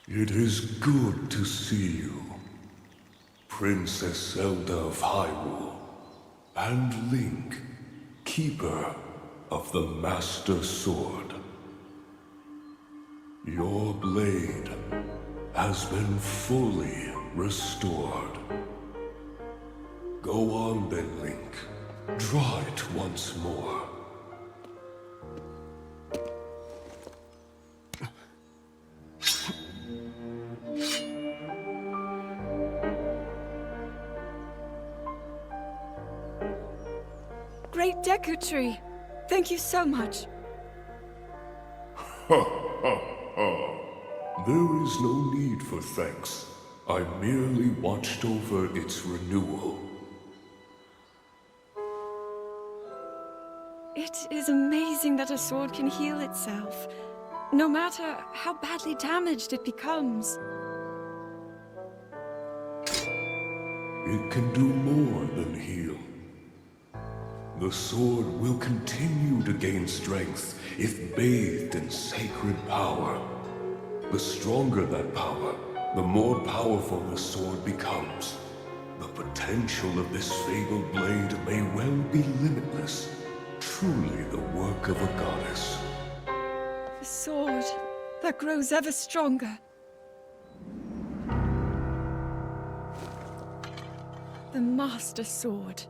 It is good to see you, Princess Zelda of Hyrule, and Link, Keeper of the Master Sword. Your blade has been fully restored. Go on then, Link. Draw it once more. Great Deku Tree! Thank you so much. Ha ha ha. There is no need for thanks. I merely watched over its renewal. It is amazing that a sword can heal itself, no matter how badly damaged it becomes. It can do more than heal. The sword will continue to gain strength if bathed in sacred power. The stronger that power, the more powerful the sword becomes. The potential of this fabled blade may well be limitless. Truly the work of a goddess. The sword that grows ever stronger. The Master Sword.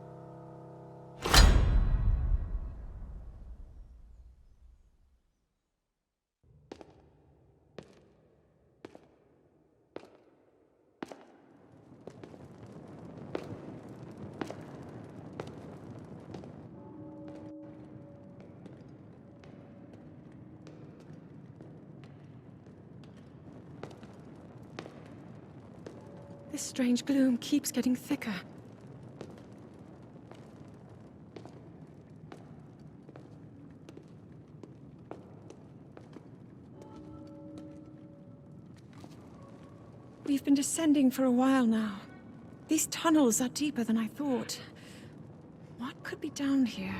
This strange gloom keeps getting thicker. We've been descending for a while now. These tunnels are deeper than I thought. What could be down here?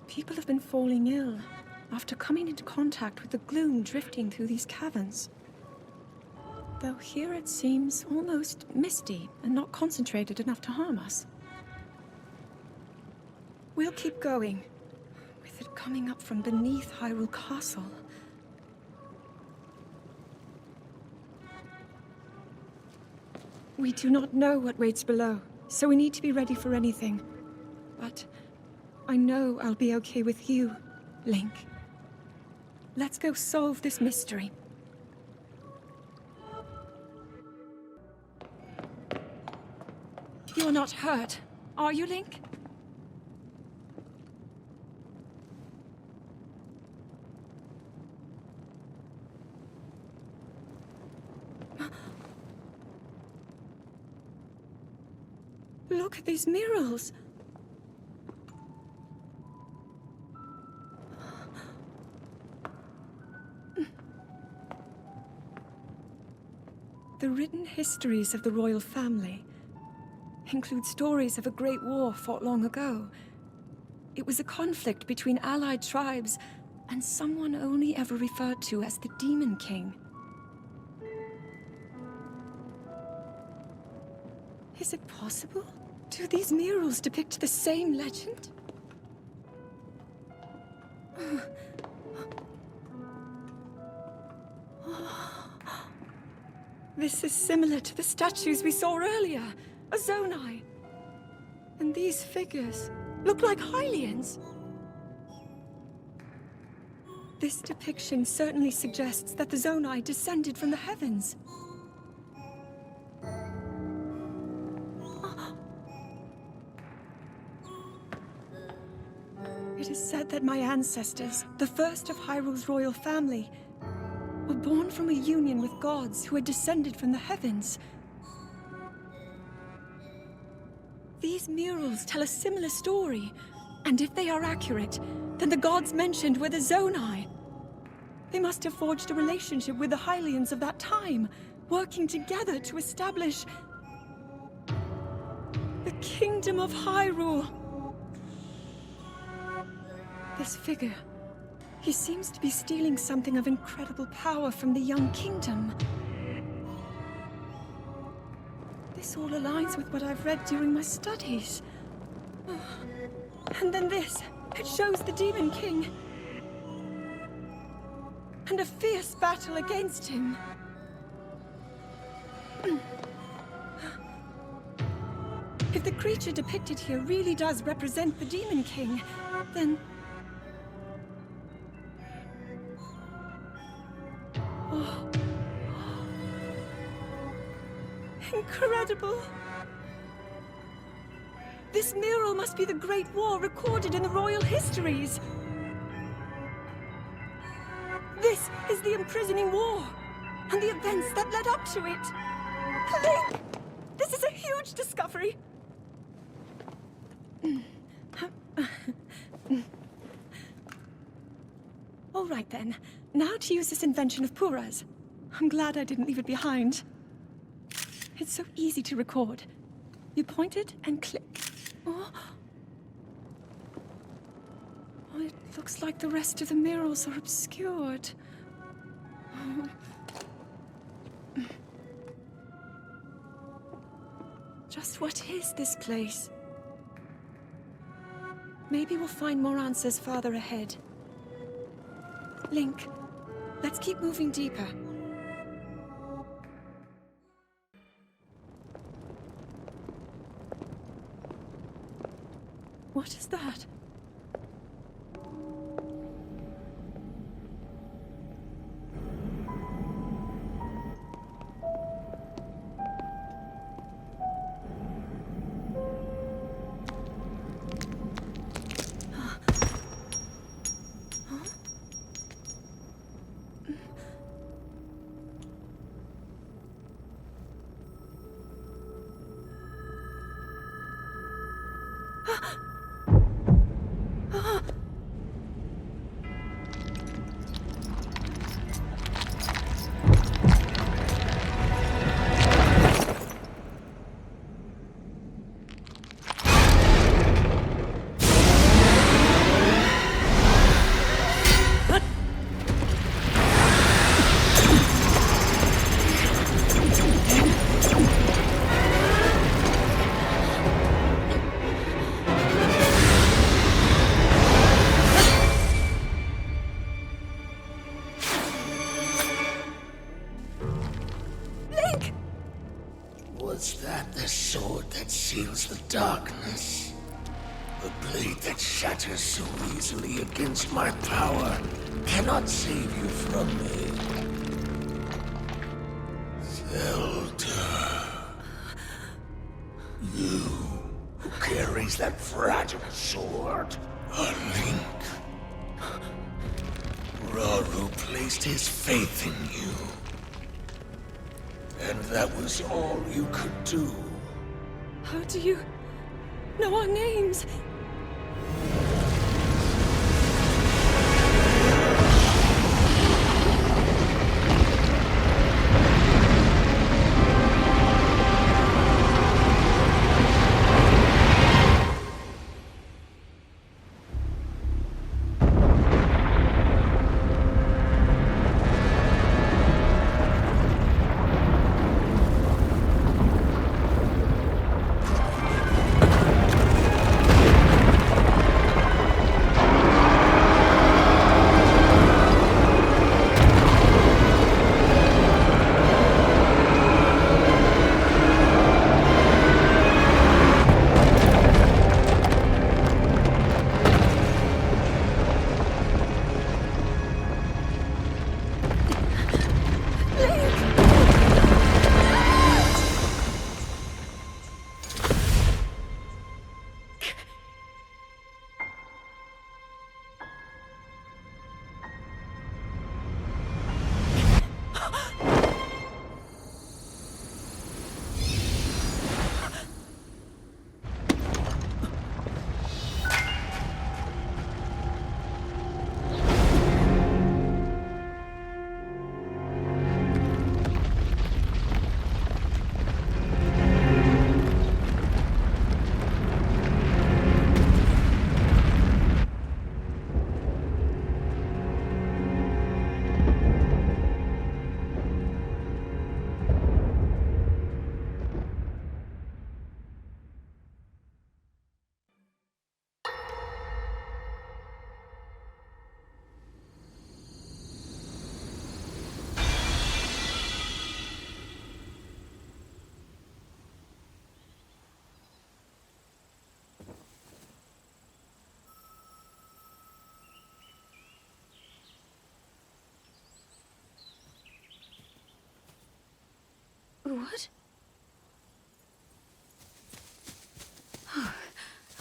People have been falling ill after coming into contact with the gloom drifting through these caverns. Though here it seems almost misty and not concentrated enough to harm us. We'll keep going, with it coming up from beneath Hyrule Castle. We do not know what waits below, so we need to be ready for anything. But I know I'll be okay with you, Link. Let's go solve this mystery. You're not hurt, are you, Link? Look at these murals. The written histories of the royal family include stories of a great war fought long ago. It was a conflict between allied tribes and someone only ever referred to as the Demon King. Is it possible? Do these murals depict the same legend? This is similar to the statues we saw earlier, a Zonai. And these figures look like Hylians. This depiction certainly suggests that the Zonai descended from the heavens. It is said that my ancestors, the first of Hyrule's royal family, were born from a union with gods who had descended from the heavens. These murals tell a similar story, and if they are accurate, then the gods mentioned were the Zonai. They must have forged a relationship with the Hylians of that time, working together to establish the Kingdom of Hyrule. This figure, he seems to be stealing something of incredible power from the young kingdom. This all aligns with what I've read during my studies. And then this, it shows the Demon King. And a fierce battle against him. If the creature depicted here really does represent the Demon King, then... Oh. Incredible! This mural must be the Great War recorded in the royal histories. This is the imprisoning war, and the events that led up to it. Link! This is a huge discovery! All right then, now to use this invention of Pura's. I'm glad I didn't leave it behind. It's so easy to record. You point it and click. Oh. Oh, it looks like the rest of the murals are obscured. Oh. Just what is this place? Maybe we'll find more answers farther ahead. Link, let's keep moving deeper. What is that? Was that the sword that seals the darkness? The blade that shatters so easily against my power cannot save you from me. Zelda. You who carries that fragile sword. A Link. Rauru placed his faith in you. And that was all you could do. How do you know our names? What?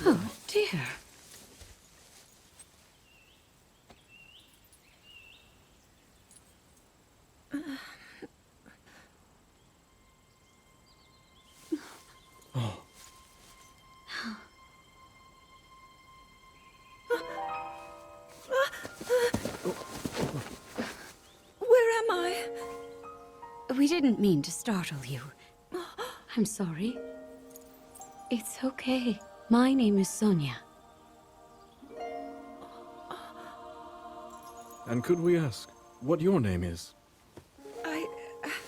Oh dear. Where am I? We didn't mean to startle you. I'm sorry. It's okay. My name is Sonia. And could we ask what your name is? I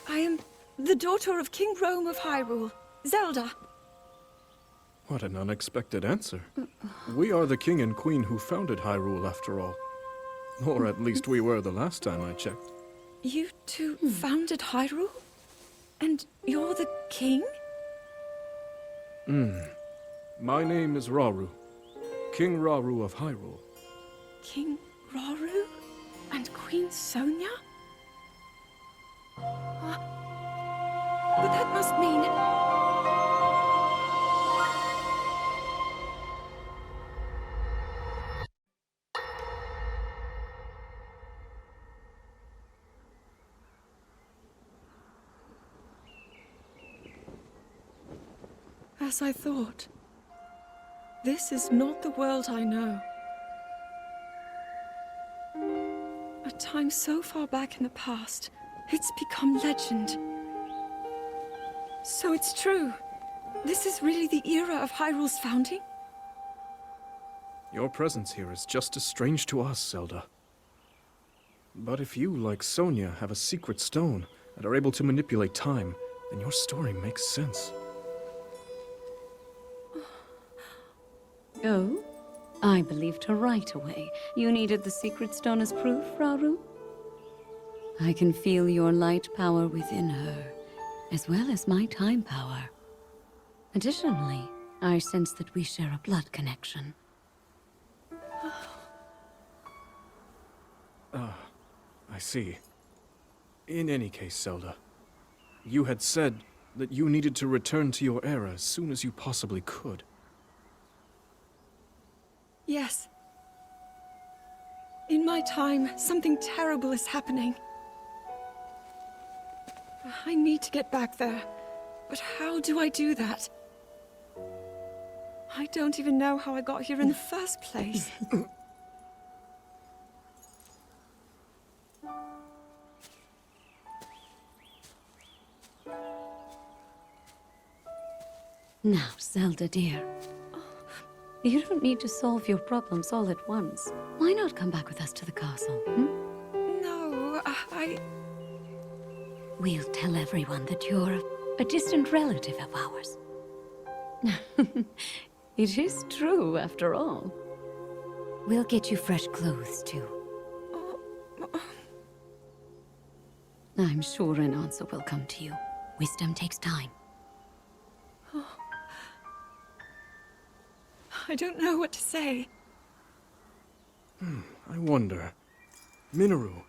am the daughter of King Rome of Hyrule, Zelda. What an unexpected answer. We are the king and queen who founded Hyrule, after all. Or at least we were the last time I checked. You two founded Hyrule? And you're the king? My name is Rauru, King Rauru of Hyrule. King Rauru? And Queen Sonia? But that must mean... As I thought. This is not the world I know. A time so far back in the past, it's become legend. So it's true. This is really the era of Hyrule's founding? Your presence here is just as strange to us, Zelda. But if you, like Sonia, have a secret stone and are able to manipulate time, then your story makes sense. Oh? I believed her right away. You needed the secret stone as proof, Rauru? I can feel your light power within her, as well as my time power. Additionally, I sense that we share a blood connection. I see. In any case, Zelda, you had said that you needed to return to your era as soon as you possibly could. Yes. In my time, something terrible is happening. I need to get back there. But how do I do that? I don't even know how I got here in the first place. Now, Zelda dear. You don't need to solve your problems all at once. Why not come back with us to the castle, No, We'll tell everyone that you're a distant relative of ours. It is true, after all. We'll get you fresh clothes, too. I'm sure an answer will come to you. Wisdom takes time. I don't know what to say. I wonder. Minoru,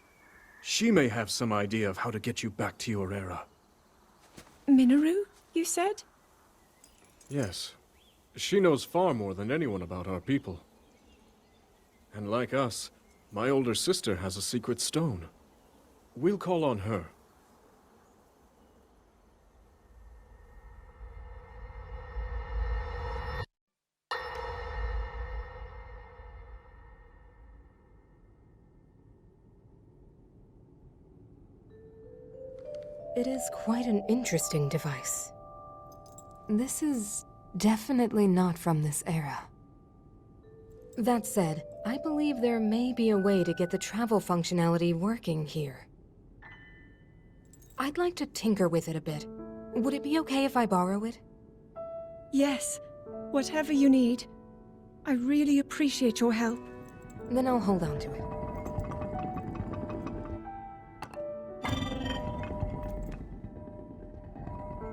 she may have some idea of how to get you back to your era. Minoru, you said? Yes. She knows far more than anyone about our people. And like us, my older sister has a secret stone. We'll call on her. It is quite an interesting device. This is definitely not from this era. That said, I believe there may be a way to get the travel functionality working here. I'd like to tinker with it a bit. Would it be okay if I borrow it? Yes. Whatever you need. I really appreciate your help. Then I'll hold on to it.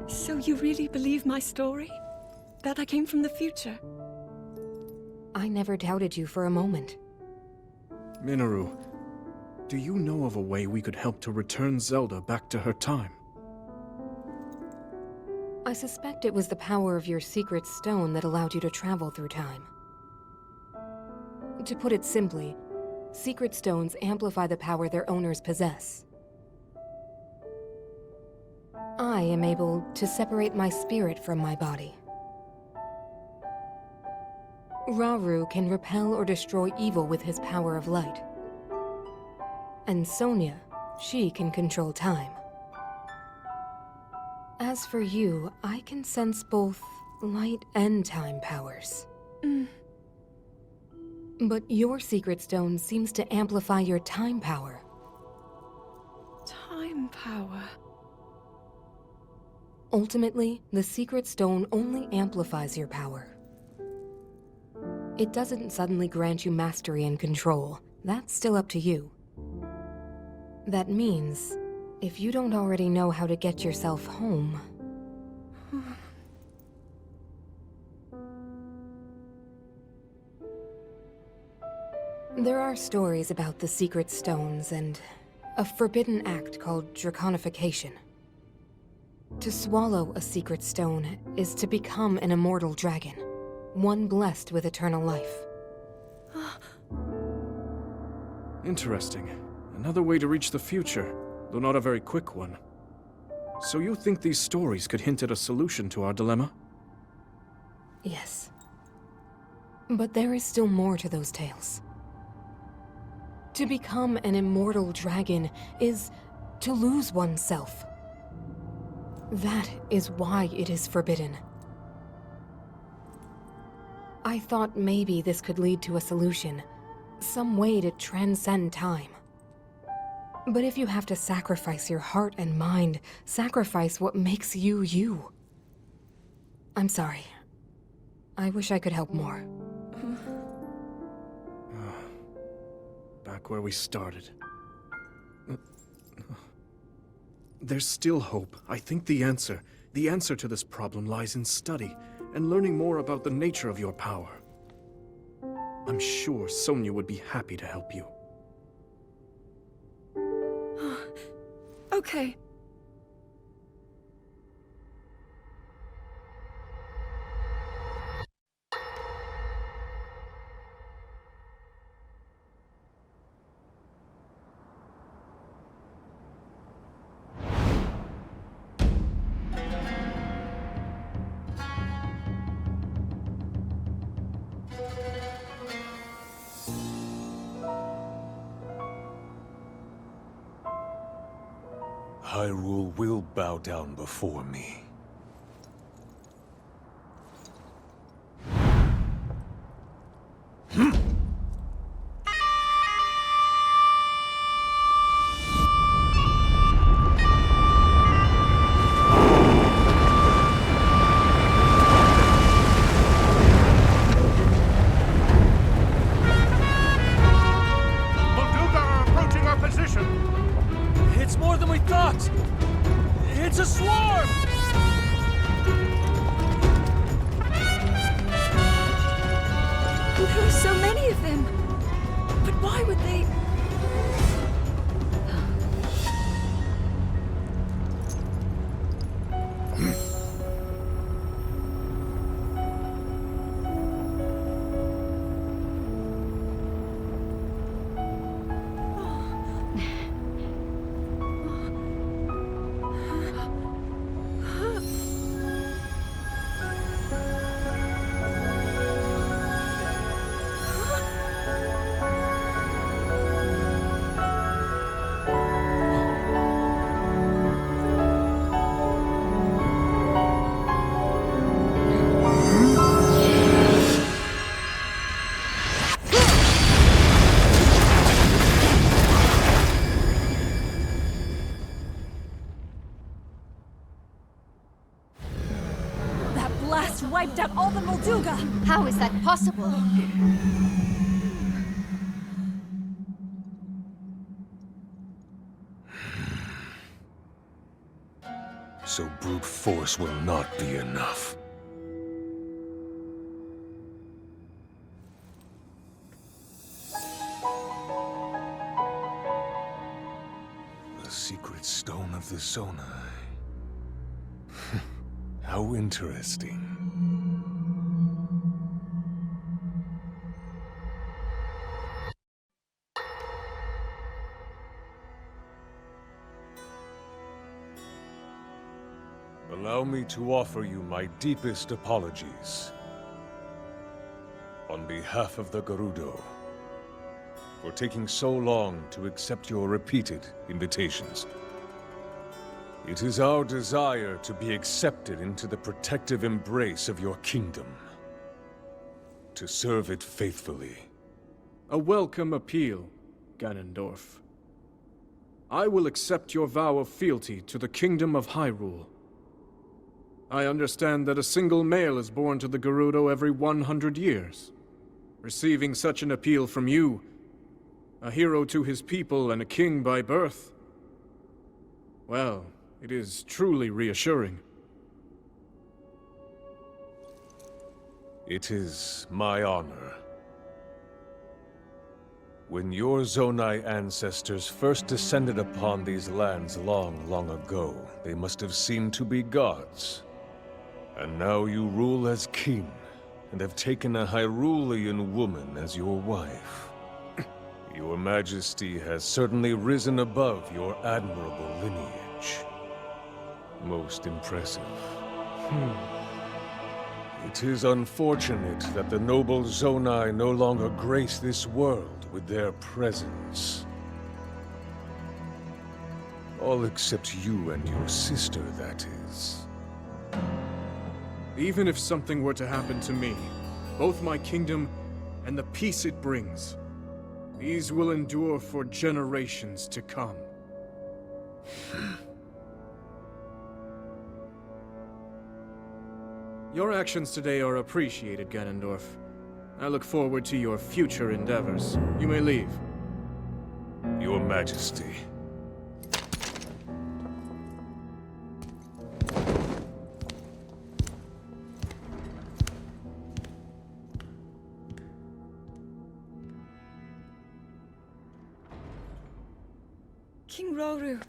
So you really believe my story? That I came from the future? I never doubted you for a moment. Minoru, do you know of a way we could help to return Zelda back to her time? I suspect it was the power of your secret stone that allowed you to travel through time. To put it simply, secret stones amplify the power their owners possess. I am able to separate my spirit from my body. Rauru can repel or destroy evil with his power of light. And Sonia, she can control time. As for you, I can sense both light and time powers. But your secret stone seems to amplify your time power. Time power. Ultimately, the secret stone only amplifies your power. It doesn't suddenly grant you mastery and control. That's still up to you. That means, if you don't already know how to get yourself home... There are stories about the secret stones and a forbidden act called draconification. To swallow a secret stone is to become an immortal dragon, one blessed with eternal life. Interesting. Another way to reach the future, though not a very quick one. So you think these stories could hint at a solution to our dilemma? Yes. But there is still more to those tales. To become an immortal dragon is to lose oneself. That is why it is forbidden. I thought maybe this could lead to a solution, some way to transcend time. But if you have to sacrifice your heart and mind, sacrifice what makes you you. I'm sorry. I wish I could help more. Back where we started. There's still hope. I think the answer to this problem lies in study and learning more about the nature of your power. I'm sure Sonia would be happy to help you. Okay. Hyrule will bow down before me. Molduga are approaching our position! It's more than we thought! It's a swarm! There are so many of them. But why would they... That blast wiped out all the Molduga! How is that possible? So brute force will not be enough. The secret stone of the Zonai. How interesting. Allow me to offer you my deepest apologies. On behalf of the Gerudo, for taking so long to accept your repeated invitations. It is our desire to be accepted into the protective embrace of your kingdom. To serve it faithfully. A welcome appeal, Ganondorf. I will accept your vow of fealty to the kingdom of Hyrule. I understand that a single male is born to the Gerudo every 100 years. Receiving such an appeal from you, a hero to his people and a king by birth, well, it is truly reassuring. It is my honor. When your Zonai ancestors first descended upon these lands long, long ago, they must have seemed to be gods. And now you rule as king, and have taken a Hyrulean woman as your wife. Your Majesty has certainly risen above your admirable lineage. Most impressive. It is unfortunate that the noble Zonai no longer grace this world with their presence. All except you and your sister, that is. Even if something were to happen to me, both my kingdom and the peace it brings, these will endure for generations to come. Your actions today are appreciated, Ganondorf. I look forward to your future endeavors. You may leave. Your Majesty. King Roru,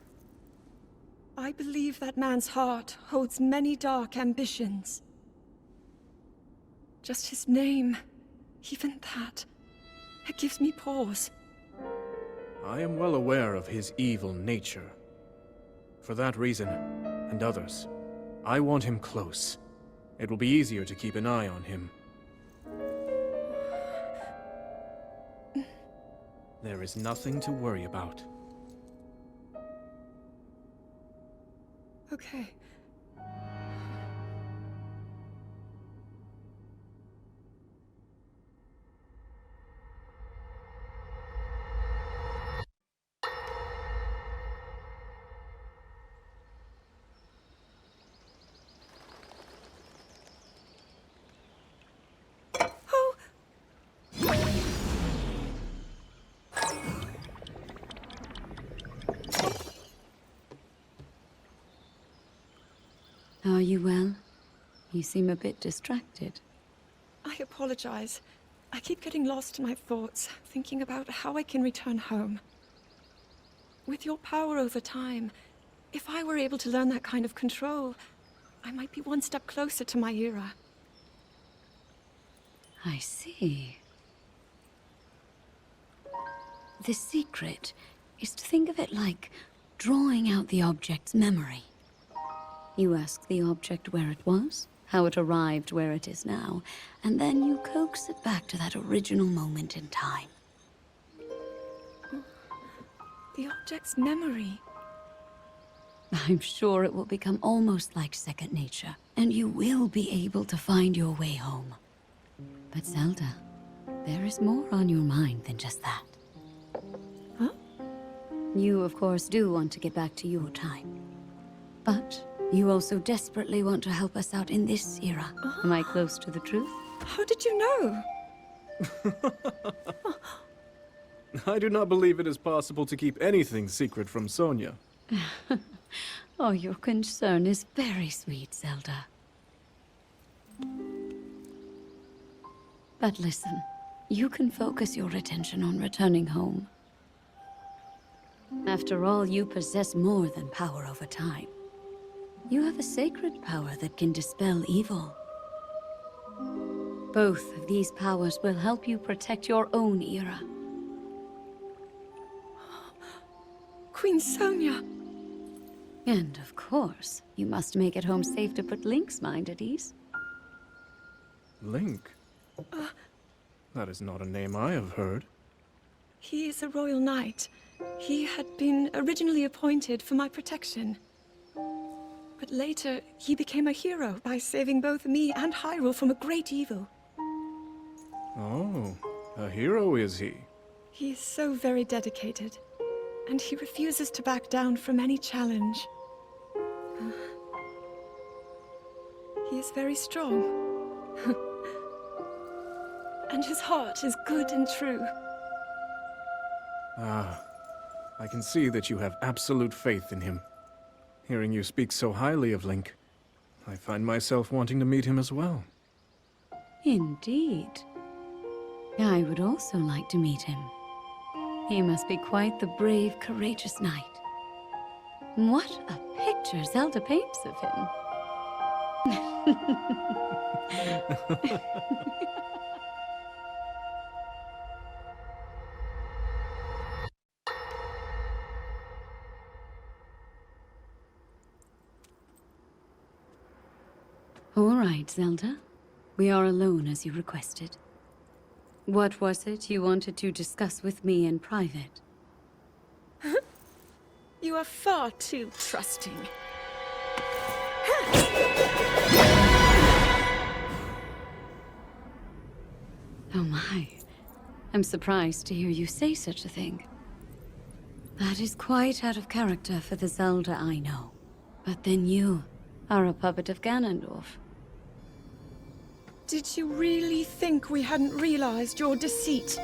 I believe that man's heart holds many dark ambitions. Just his name, even that, it gives me pause. I am well aware of his evil nature. For that reason, and others, I want him close. It will be easier to keep an eye on him. There is nothing to worry about. Okay. Oh! Are you well? You seem a bit distracted. I apologize. I keep getting lost in my thoughts, thinking about how I can return home. With your power over time, if I were able to learn that kind of control, I might be one step closer to my era. I see. The secret is to think of it like drawing out the object's memory. You ask the object where it was, how it arrived where it is now, and then you coax it back to that original moment in time. The object's memory. I'm sure it will become almost like second nature, and you will be able to find your way home. But Zelda, there is more on your mind than just that. Huh? You, of course, do want to get back to your time. But you also desperately want to help us out in this era. Am I close to the truth? How did you know? I do not believe it is possible to keep anything secret from Sonia. Oh, your concern is very sweet, Zelda. But listen, you can focus your attention on returning home. After all, you possess more than power over time. You have a sacred power that can dispel evil. Both of these powers will help you protect your own era. Queen Sonia! And of course, you must make it home safe to put Link's mind at ease. Link? That is not a name I have heard. He is a royal knight. He had been originally appointed for my protection. But later, he became a hero by saving both me and Hyrule from a great evil. Oh, a hero is he? He is so very dedicated, and he refuses to back down from any challenge. He is very strong. And his heart is good and true. Ah, I can see that you have absolute faith in him. Hearing you speak so highly of Link, I find myself wanting to meet him as well. Indeed. I would also like to meet him. He must be quite the brave, courageous knight. What a picture Zelda paints of him. All right, Zelda. We are alone as you requested. What was it you wanted to discuss with me in private? You are far too trusting. Oh my. I'm surprised to hear you say such a thing. That is quite out of character for the Zelda I know. But then you are a puppet of Ganondorf. Did you really think we hadn't realized your deceit?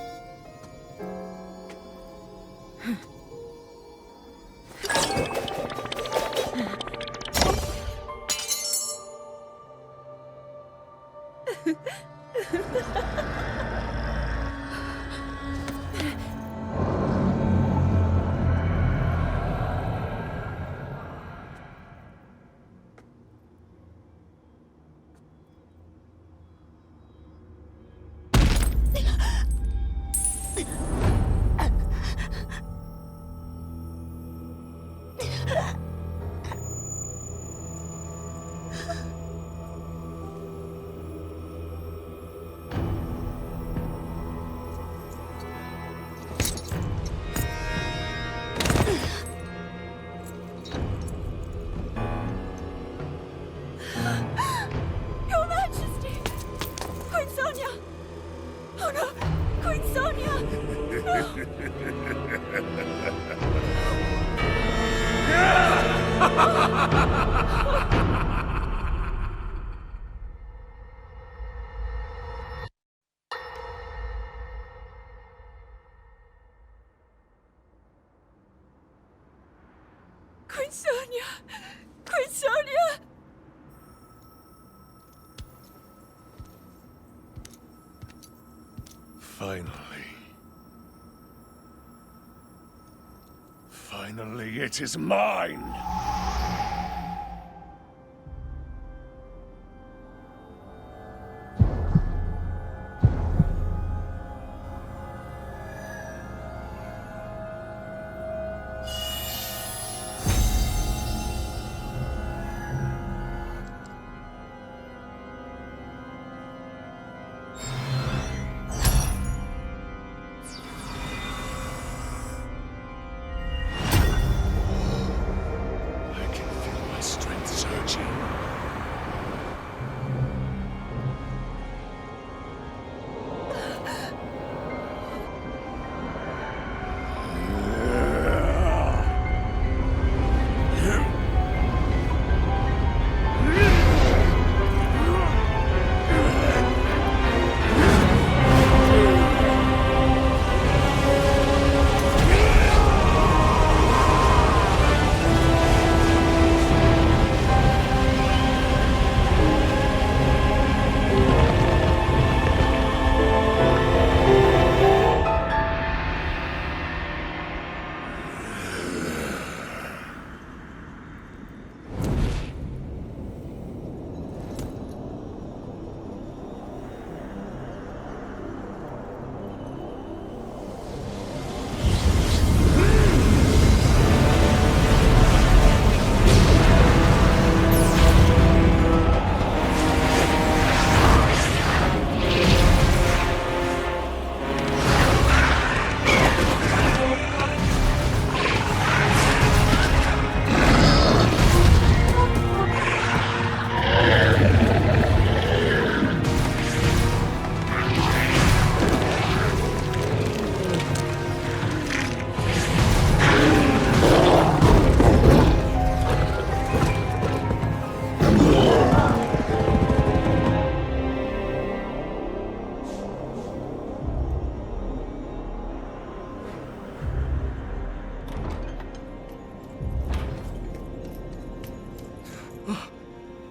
Your Majesty! Queen Sonia! Oh no! Queen Sonia! Queen Sonia! Queen Sonia! Finally. Finally, it is mine!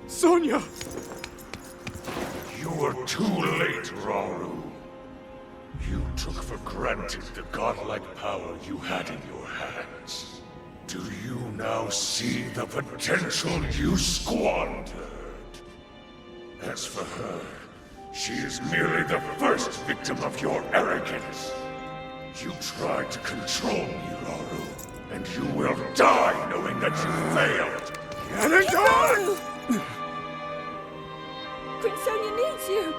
Sonia! You were too late, Rauru. You took for granted the godlike power you had in your hands. Do you now see the potential you squandered? As for her, she is merely the first victim of your arrogance. You tried to control me, Rauru, and you will die knowing that you failed. Ganondorf! Queen Sonia needs you!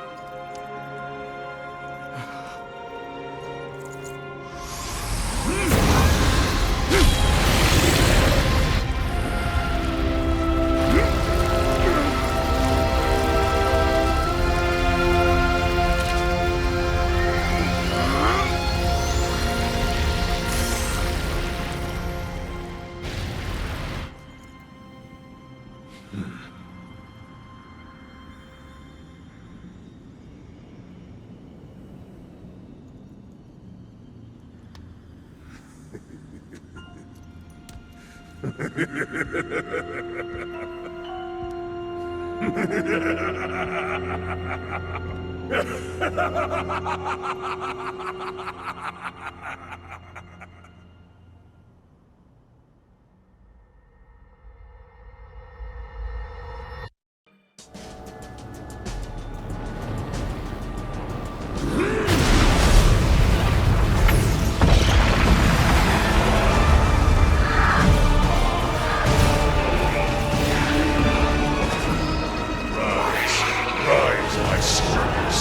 Rise, my sons.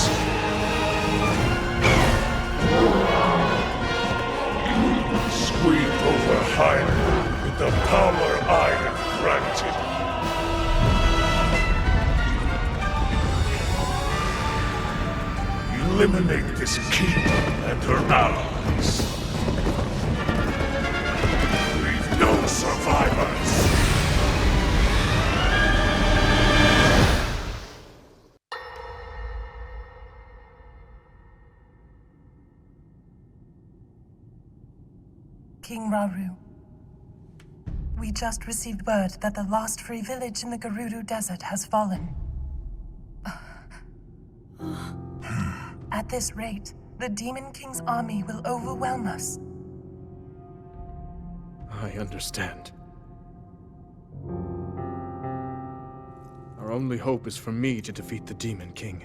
Sweep over Hyrule with the power I have granted. Eliminate this kingdom and her allies. Leave no survivors. King Rauru, we just received word that the last free village in the Gerudo Desert has fallen. At this rate, the Demon King's army will overwhelm us. I understand. Our only hope is for me to defeat the Demon King.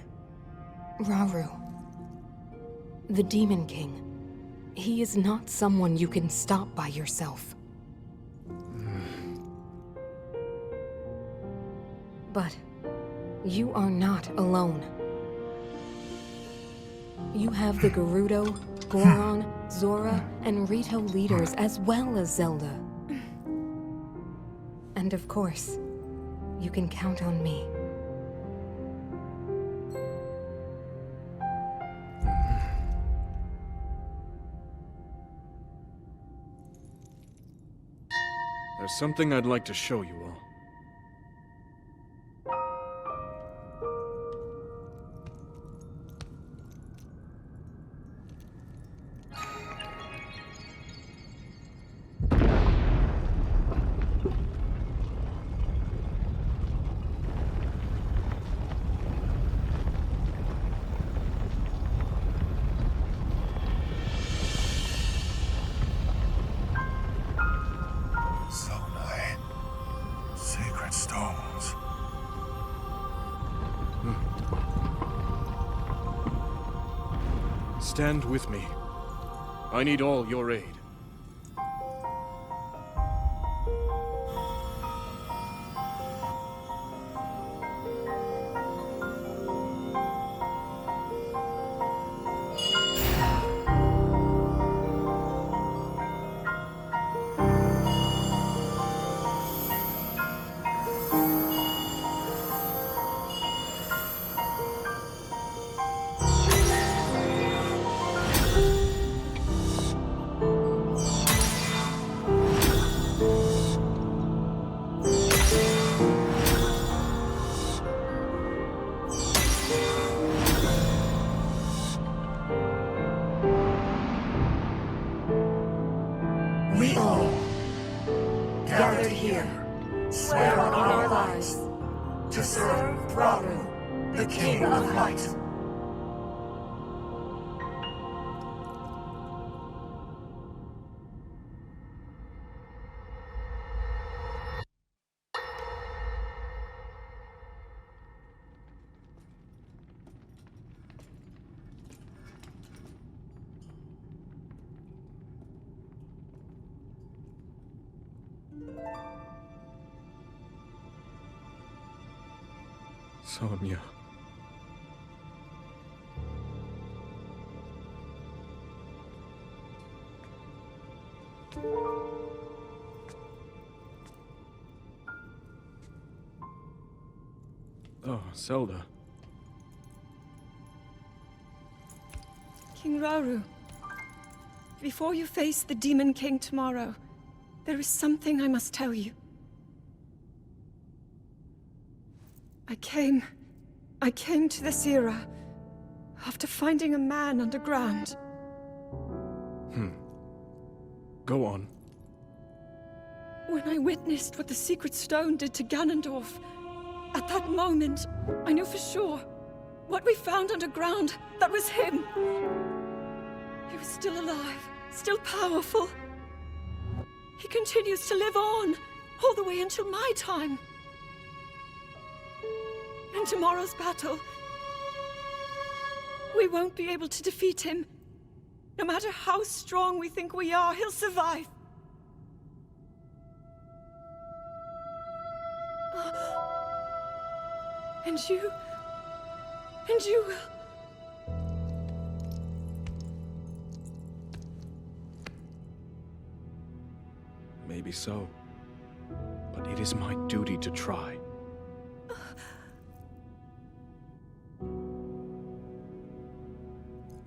Rauru. The Demon King. He is not someone you can stop by yourself. But you are not alone. You have the Gerudo, Goron, Zora, and Rito leaders as well as Zelda. And of course, you can count on me. There's something I'd like to show you all. Sacred stones. Stand with me. I need all your aid. rise to serve Rauru, the King of Light. Sonia. Oh, Zelda. King Rauru, before you face the Demon King tomorrow, there is something I must tell you. I came to this era after finding a man underground. Go on. When I witnessed what the Secret Stone did to Ganondorf, at that moment, I knew for sure what we found underground, that was him. He was still alive, still powerful. He continues to live on, all the way until my time. In tomorrow's battle, we won't be able to defeat him. No matter how strong we think we are, he'll survive. And you will. Maybe so. But it is my duty to try.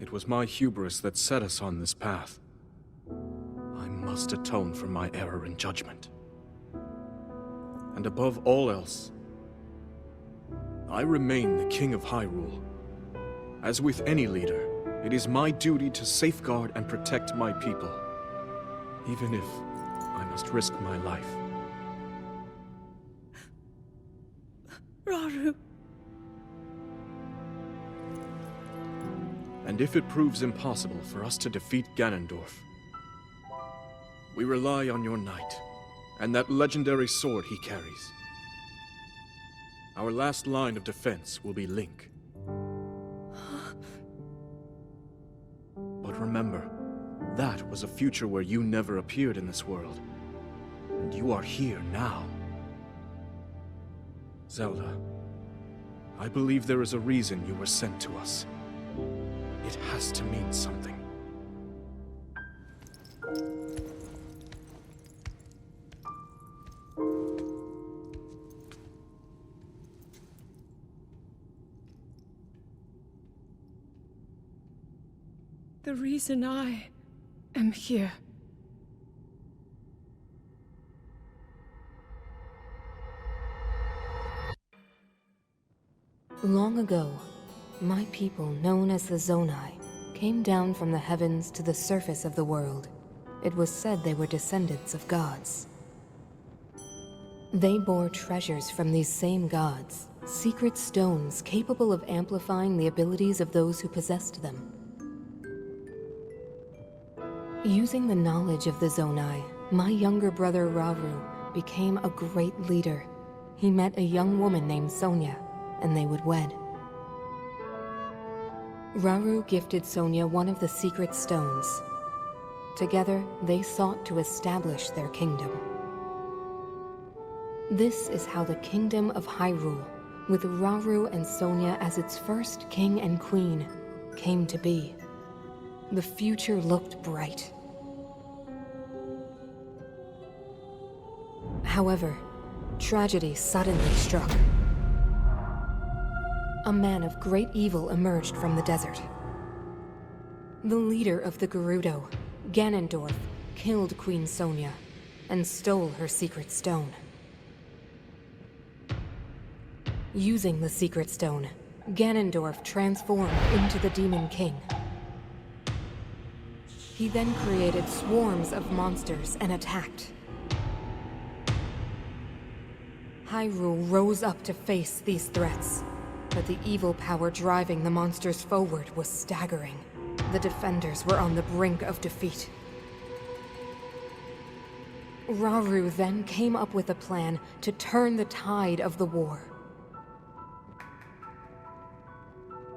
It was my hubris that set us on this path. I must atone for my error in judgment. And above all else, I remain the King of Hyrule. As with any leader, it is my duty to safeguard and protect my people, even if I must risk my life. Rauru. And if it proves impossible for us to defeat Ganondorf, we rely on your knight, and that legendary sword he carries. Our last line of defense will be Link. But remember, that was a future where you never appeared in this world. And you are here now. Zelda, I believe there is a reason you were sent to us. It has to mean something. The reason I am here. Long ago, my people, known as the Zonai, came down from the heavens to the surface of the world. It was said they were descendants of gods. They bore treasures from these same gods, secret stones capable of amplifying the abilities of those who possessed them. Using the knowledge of the Zonai, my younger brother Rauru became a great leader. He met a young woman named Sonia, and they would wed. Rauru gifted Sonia one of the secret stones. Together, they sought to establish their kingdom. This is how the Kingdom of Hyrule, with Rauru and Sonia as its first king and queen, came to be. The future looked bright. However, tragedy suddenly struck. A man of great evil emerged from the desert. The leader of the Gerudo, Ganondorf, killed Queen Sonia and stole her secret stone. Using the secret stone, Ganondorf transformed into the Demon King. He then created swarms of monsters and attacked. Hyrule rose up to face these threats. But the evil power driving the monsters forward was staggering. The defenders were on the brink of defeat. Rauru then came up with a plan to turn the tide of the war.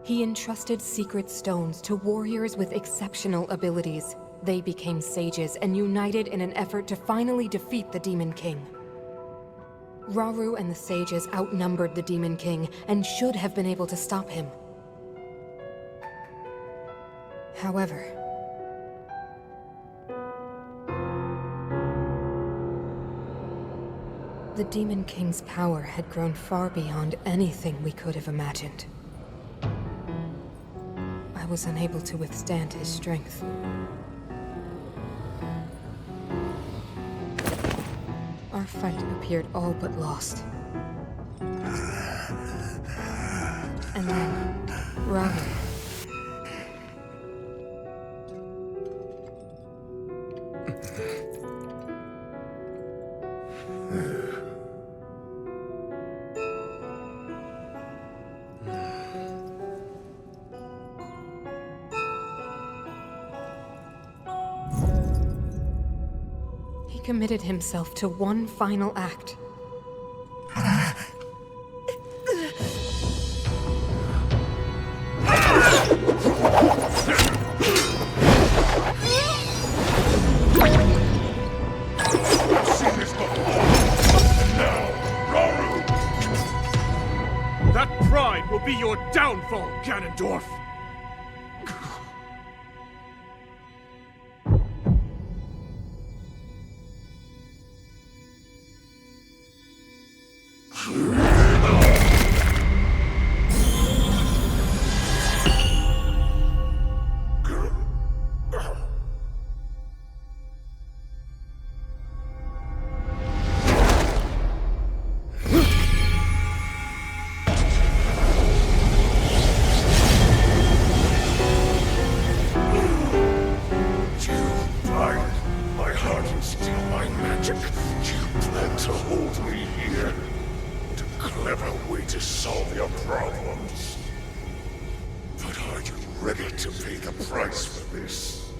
He entrusted secret stones to warriors with exceptional abilities. They became sages and united in an effort to finally defeat the Demon King. Rauru and the sages outnumbered the Demon King and should have been able to stop him. However, the Demon King's power had grown far beyond anything we could have imagined. I was unable to withstand his strength. Our fight appeared all but lost. And then, Rauru. He committed himself to one final act. That pride will be your downfall, Ganondorf!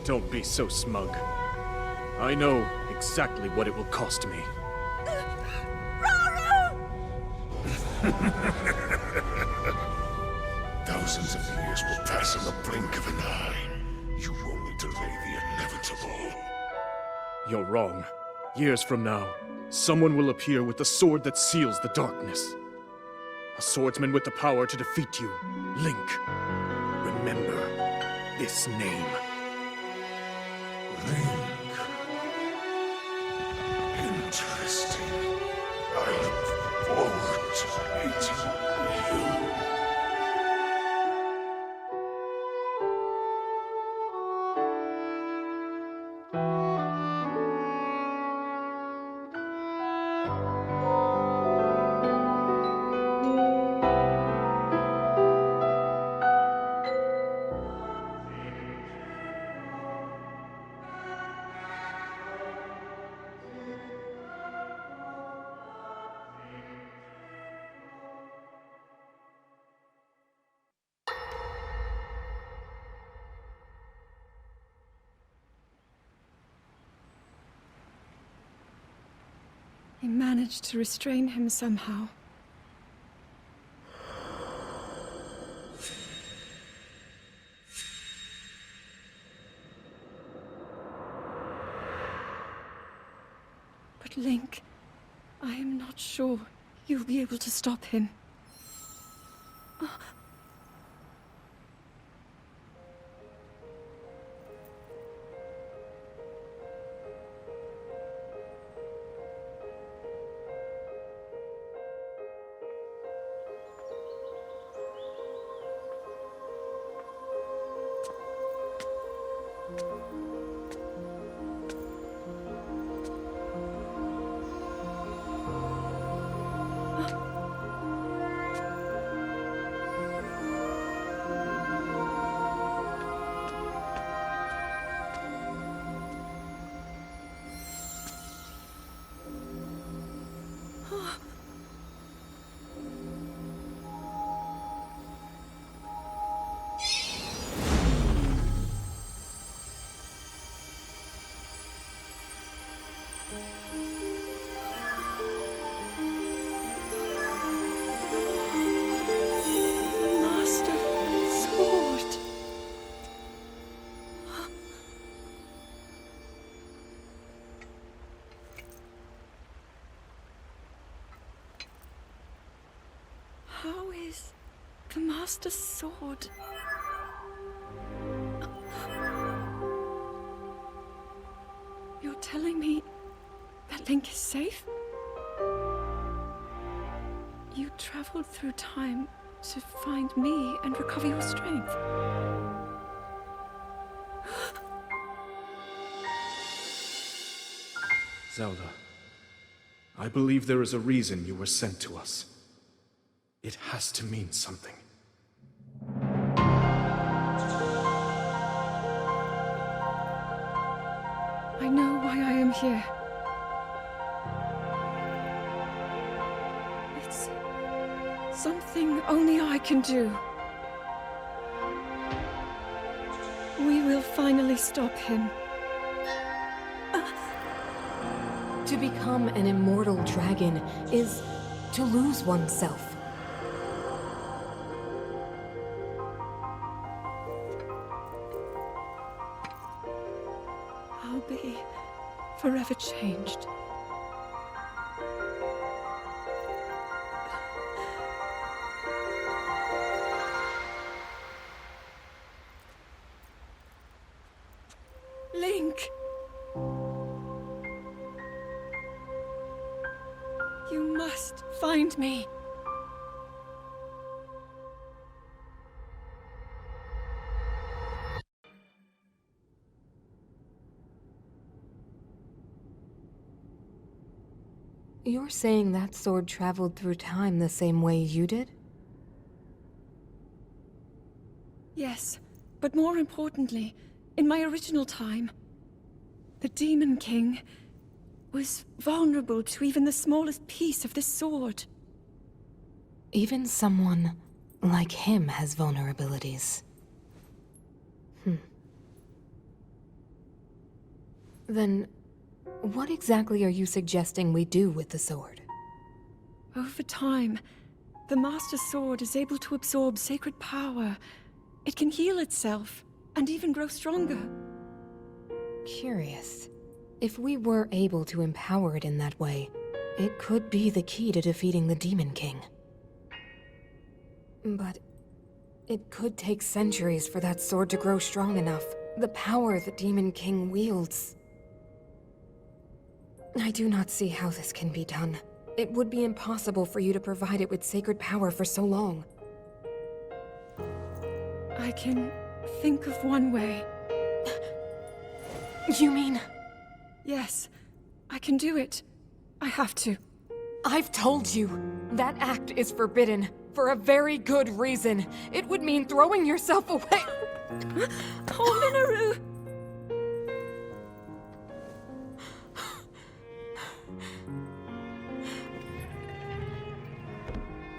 Don't be so smug. I know exactly what it will cost me. Thousands of years will pass in the blink of an eye. You only delay the inevitable. You're wrong. Years from now, someone will appear with the sword that seals the darkness. A swordsman with the power to defeat you. Link. Remember this name. Link. Interesting. I look forward to meeting you. He managed to restrain him somehow. But Link, I am not sure you'll be able to stop him. How is the Master Sword? You're telling me that Link is safe? You traveled through time to find me and recover your strength. Zelda, I believe there is a reason you were sent to us. It has to mean something. I know why I am here. It's something only I can do. We will finally stop him. To become an immortal dragon is to lose oneself. I'll be forever changed. Link! You must find me. You're saying that sword traveled through time the same way you did? Yes, but more importantly, in my original time, the Demon King was vulnerable to even the smallest piece of this sword. Even someone like him has vulnerabilities. Then, what exactly are you suggesting we do with the sword? Over time, the Master Sword is able to absorb sacred power. It can heal itself, and even grow stronger. Curious. If we were able to empower it in that way, it could be the key to defeating the Demon King. But it could take centuries for that sword to grow strong enough. The power the Demon King wields. I do not see how this can be done. It would be impossible for you to provide it with sacred power for so long. I can think of one way. You mean... Yes, I can do it. I have to. I've told you, that act is forbidden, for a very good reason. It would mean throwing yourself away. Oh, Minoru!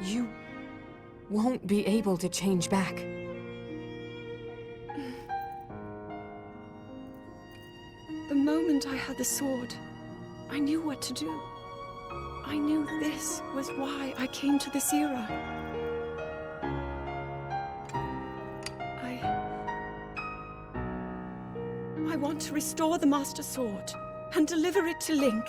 You won't be able to change back. The moment I had the sword, I knew what to do. I knew this was why I came to this era. I want to restore the Master Sword and deliver it to Link.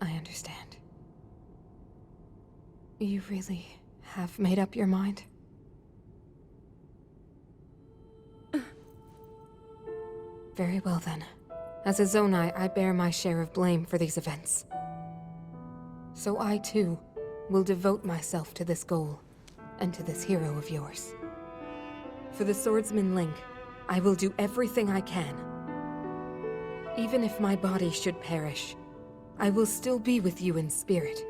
I understand. You really have made up your mind? Very well then. As a Zonai, I bear my share of blame for these events. So I too will devote myself to this goal, and to this hero of yours. For the swordsman Link, I will do everything I can. Even if my body should perish, I will still be with you in spirit.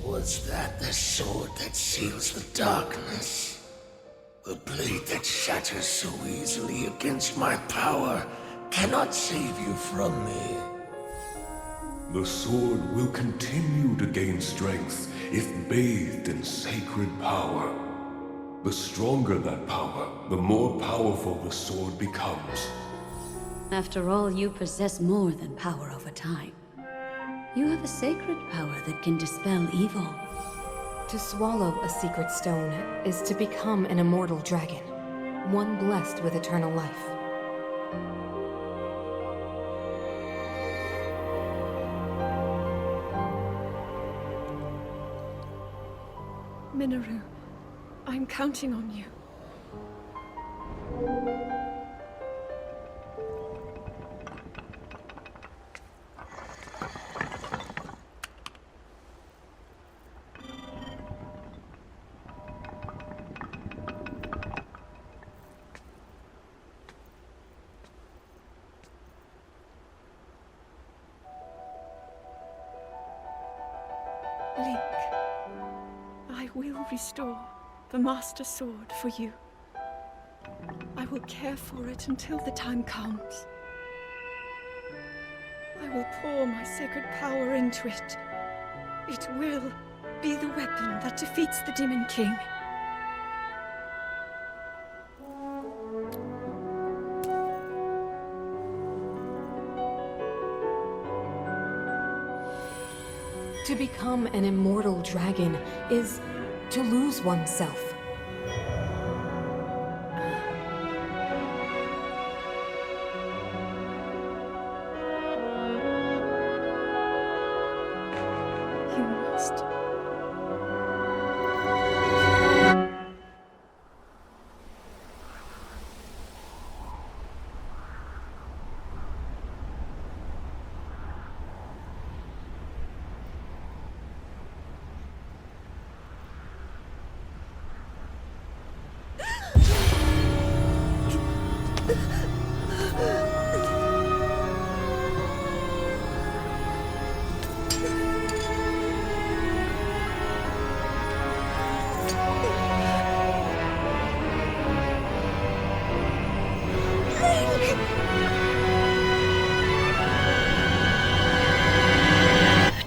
Was that the sword that seals the darkness? A blade that shatters so easily against my power cannot save you from me. The sword will continue to gain strength if bathed in sacred power. The stronger that power, the more powerful the sword becomes. After all, you possess more than power over time. You have a sacred power that can dispel evil. To swallow a secret stone is to become an immortal dragon, one blessed with eternal life. Minoru, I'm counting on you. Link, I will restore the Master Sword for you. I will care for it until the time comes. I will pour my sacred power into it. It will be the weapon that defeats the Demon King. To become an immortal dragon is to lose oneself. You must.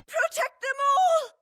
Protect them all!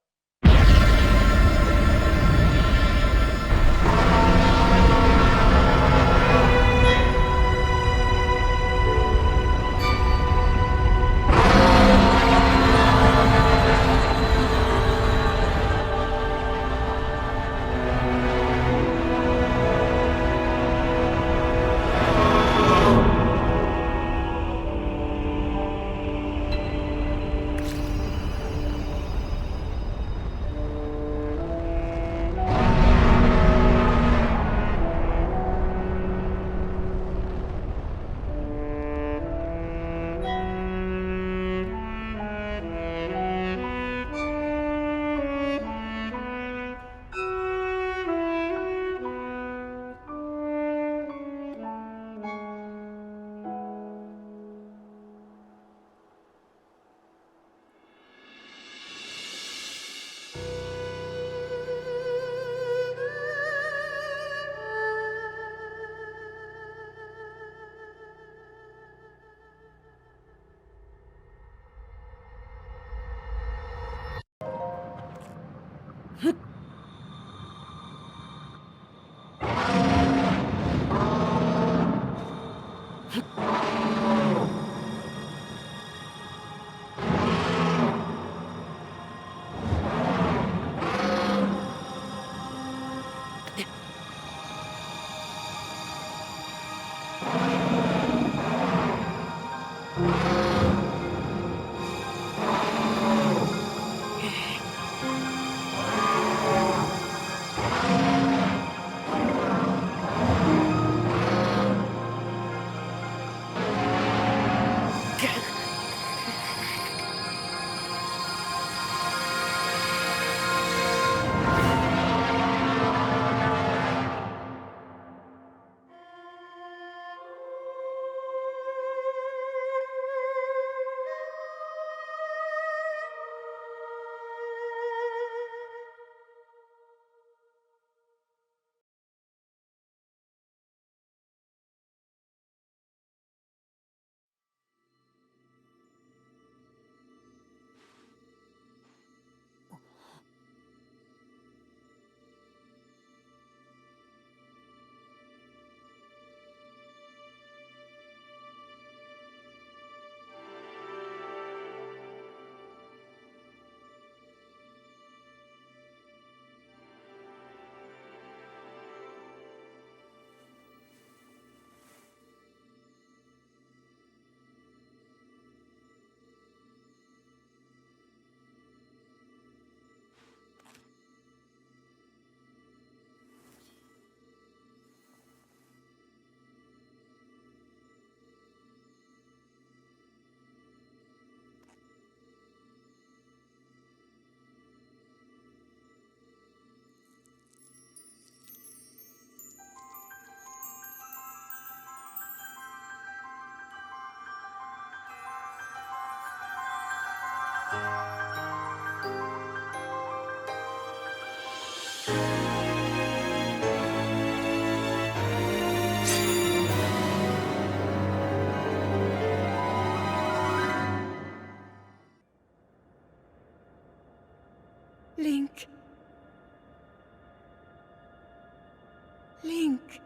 Link.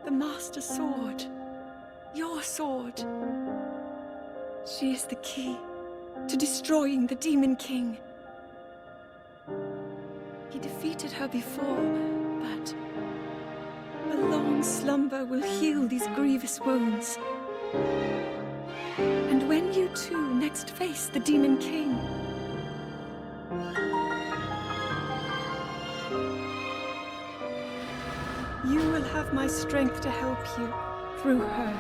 The Master Sword. Your sword. She is the key to destroying the Demon King. He defeated her before, but a long slumber will heal these grievous wounds. And when you two next face the Demon King, you will have my strength to help you through her.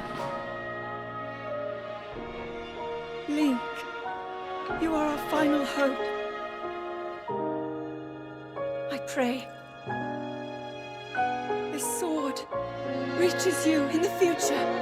Link, you are our final hope. I pray this sword reaches you in the future.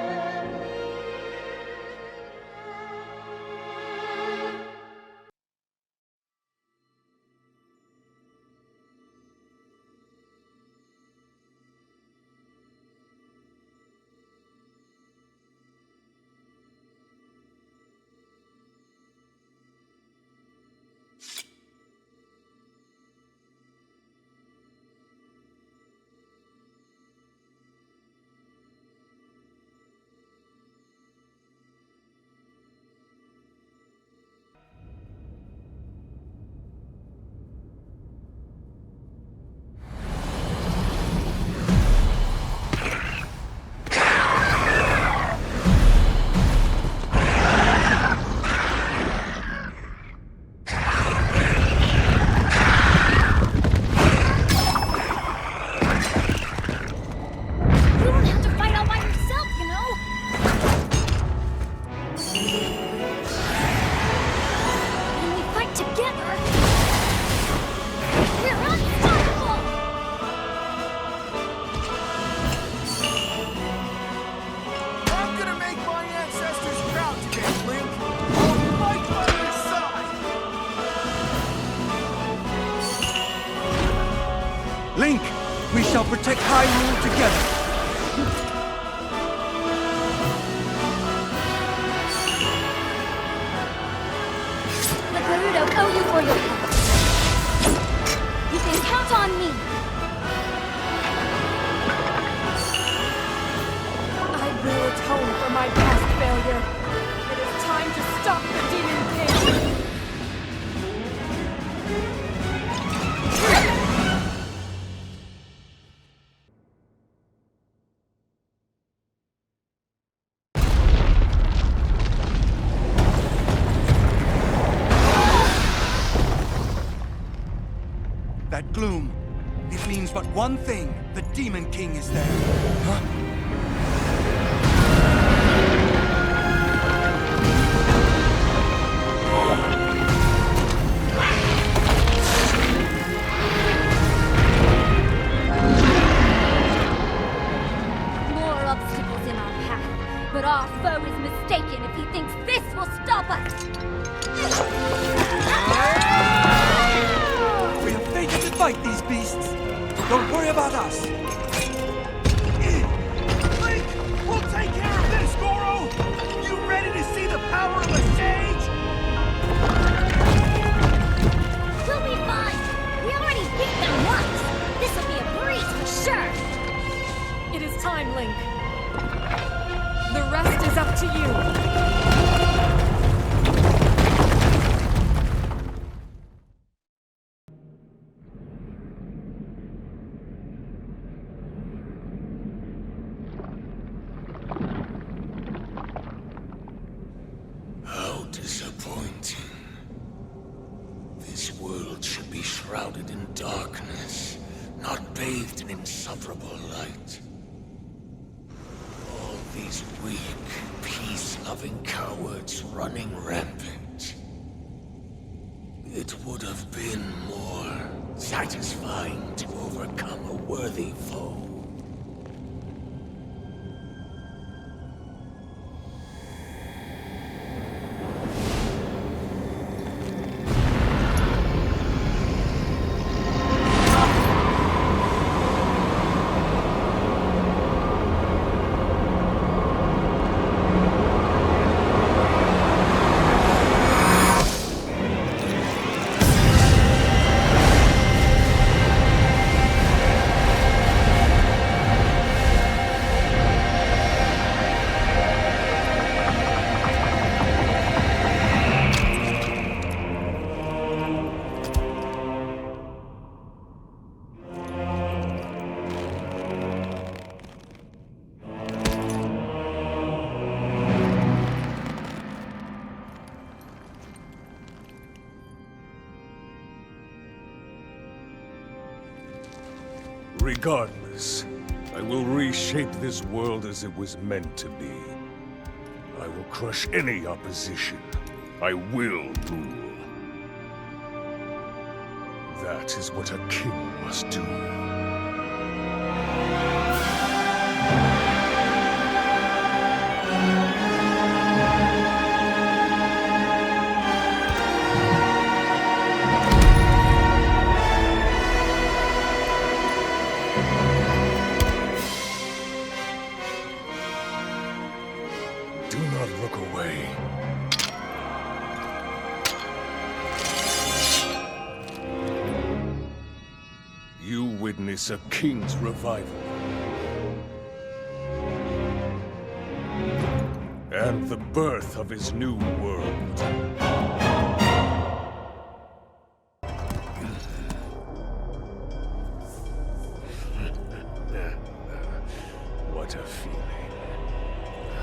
Link, we shall protect Hyrule together. The Gerudo owe you for your help. You can count on me. I will atone for my past failure. It is time to stop the Demon King. That gloom, it means but one thing. The Demon King is there. Huh? More obstacles in our path, but our foe is mistaken if he thinks this will stop us. We have fated to fight these beasts. Don't worry about us. Link, we'll take care of this, Goro! You ready to see the power of a sage? We'll be fine. We already beat them once. This will be a breeze for sure. It is time, Link. The rest is up to you. How disappointing. This world should be shrouded in darkness, not bathed in insufferable light. All these weak, peace-loving cowards running rampant. It would have been more satisfying to overcome a worthy foe. Regardless, I will reshape this world as it was meant to be. I will crush any opposition. I will rule. That is what a king must do. Do not look away. You witness a king's revival. And the birth of his new world. What a feeling.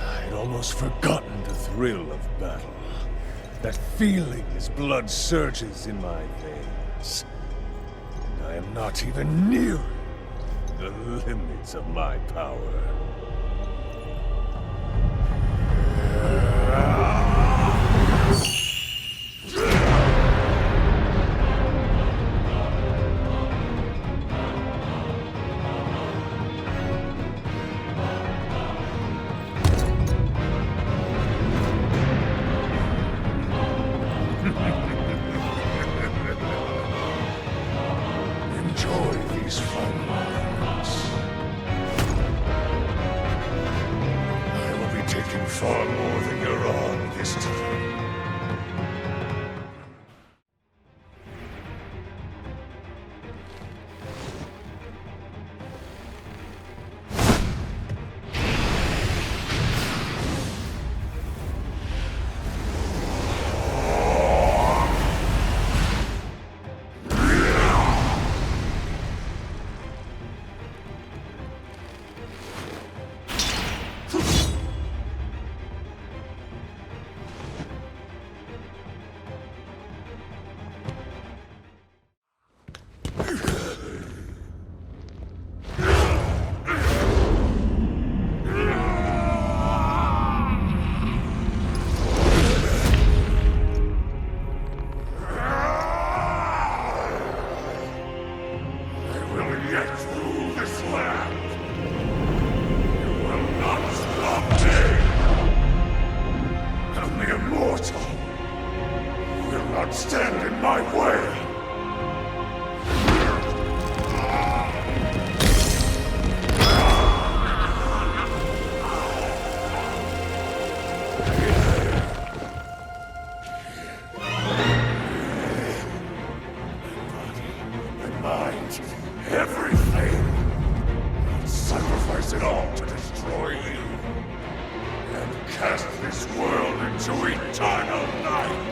I'd almost forgotten the thrill of battle. That feeling as blood surges in my veins. I am not even near the limits of my power. Enjoy these fun moments. I will be taking far more than you're on this time. Stand in my way! My mind, everything! I'll sacrifice it all to destroy you and cast this world into eternal night!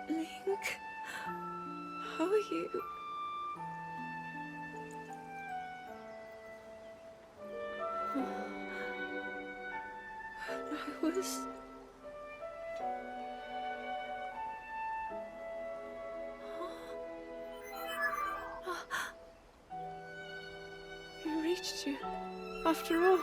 Link, how are you? I was... You reached you, after all.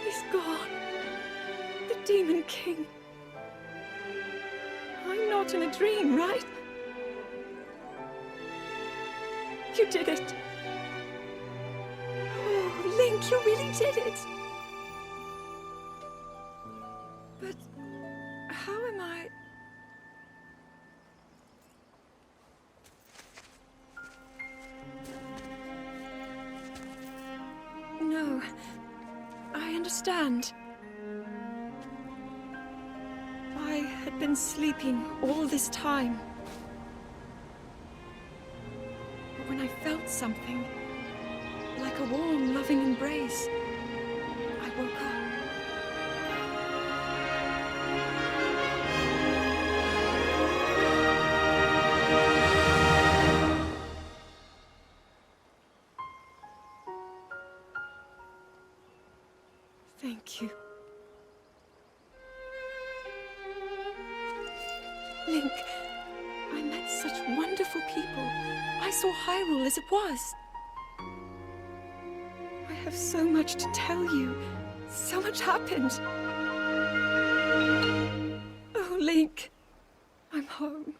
He's gone. The Demon King. I'm not in a dream, right? You did it. Oh, Link, you really did it. But how am I... No, I understand. I had been sleeping all this time. But when I felt something, like a warm, loving embrace, I woke up. Thank you. Link, I met such wonderful people. I saw Hyrule as it was. I have so much to tell you. So much happened. Oh, Link, I'm home.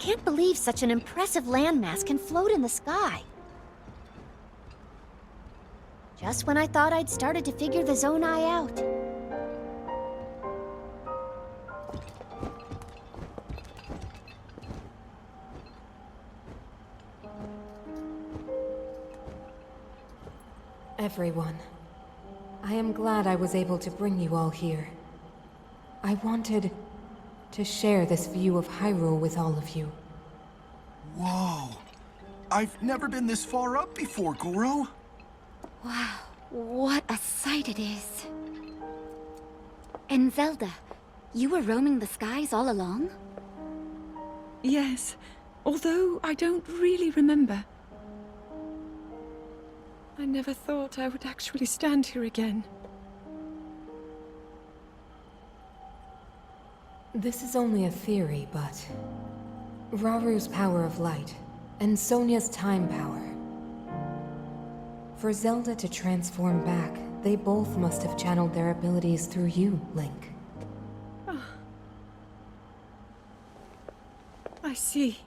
can't believe such an impressive landmass can float in the sky. Just when I thought I'd started to figure the Zonai out. Everyone, I am glad I was able to bring you all here. I wanted to share this view of Hyrule with all of you. Whoa! I've never been this far up before, Goro. Wow, what a sight it is. And Zelda, you were roaming the skies all along? Yes, although I don't really remember. I never thought I would actually stand here again. This is only a theory, but Raru's power of light and Sonia's time power. For Zelda to transform back, they both must have channeled their abilities through you, Link. I see.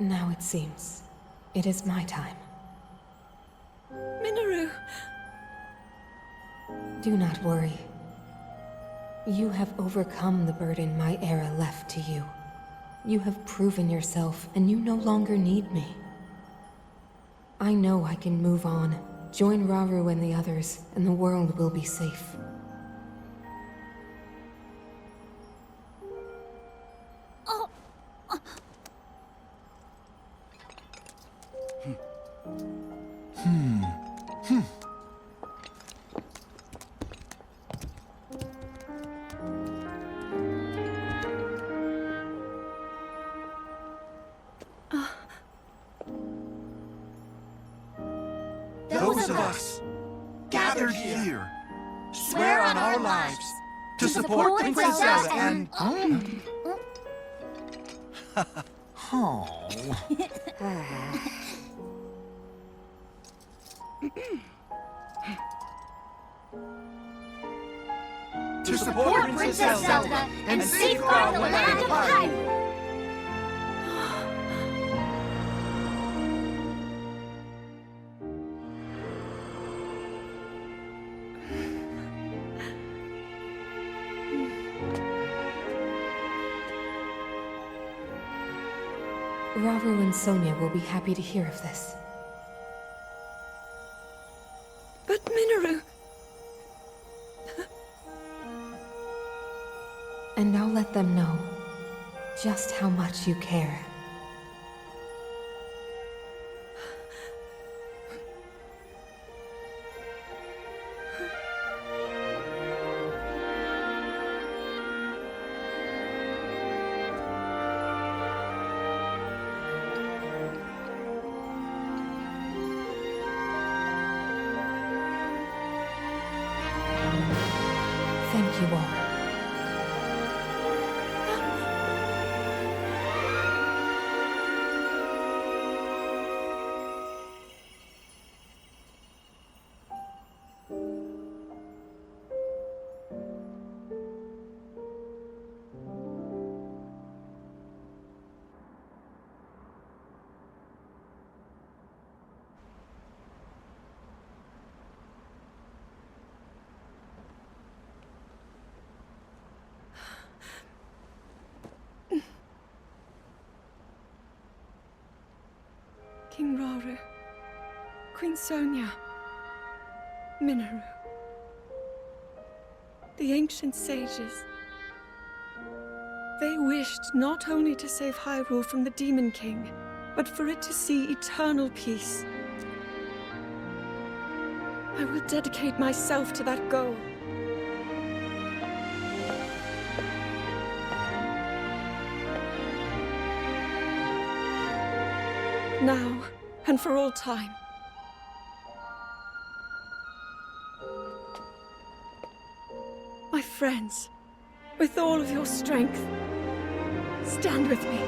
Now it seems it is my time. Minoru! Do not worry. You have overcome the burden my era left to you. You have proven yourself, and you no longer need me. I know I can move on, join Raru and the others, and the world will be safe. Those of us gathered here swear on our lives to support Princess Zelda and... to support Princess Zelda and safeguard the land of Hyrule. Raru and Sonia will be happy to hear of this. But Minoru... And I'll let them know just how much you care. Thank you all. King Raru, Queen Sonia, Minoru. The ancient sages. They wished not only to save Hyrule from the Demon King, but for it to see eternal peace. I will dedicate myself to that goal. Now, and for all time. My friends, With all of your strength, stand with me.